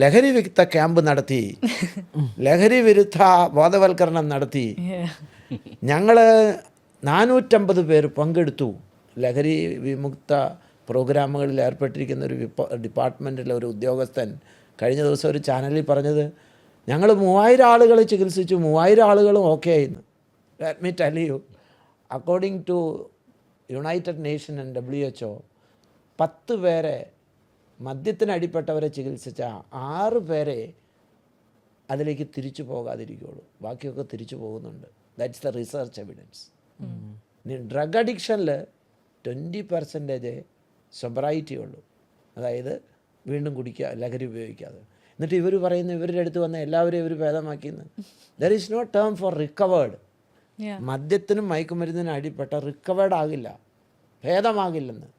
ലഹരി വിരുദ്ധ ക്യാമ്പ് നടത്തി, ലഹരി വിരുദ്ധ ബോധവൽക്കരണം നടത്തി. ഞങ്ങൾ 450 പേര് പങ്കെടുത്തു. ലഹരി വിമുക്ത പ്രോഗ്രാമുകളിൽ ഏർപ്പെട്ടിരിക്കുന്ന ഒരു ഡിപ്പാർട്ട്മെൻറ്റിലെ ഒരു ഉദ്യോഗസ്ഥൻ കഴിഞ്ഞ ദിവസം ഒരു ചാനലിൽ പറഞ്ഞത്, ഞങ്ങൾ 3000 ആളുകളെ ചികിത്സിച്ചു, 3000 ആളുകളും ഓക്കെ ആയിരുന്നു. Let me tell you, according to united nation and WHO, 10 പേരെ മദ്യത്തിനടിപ്പെട്ടവരെ ചികിത്സിച്ച 6 പേരെ അതിലേക്ക് തിരിച്ചു പോകാതിരിക്കുകയുള്ളൂ, ബാക്കിയൊക്കെ തിരിച്ചു പോകുന്നുണ്ട്. That's the research evidence. Drug അഡിക്ഷനിൽ 20% സൊബറൈറ്റി ഉള്ളൂ, അതായത് വീണ്ടും കുടിക്കുക, ലഹരി ഉപയോഗിക്കാതെ. എന്നിട്ട് ഇവർ പറയുന്നു ഇവരുടെ അടുത്ത് വന്ന എല്ലാവരെയും ഇവർ ഭേദമാക്കിയെന്ന്. There is no term for recovered. മദ്യത്തിനും മയക്കുമരുന്നിനും അടിപ്പെട്ട റിക്കവേർഡ് ആകില്ല, ഭേദമാകില്ലെന്ന്.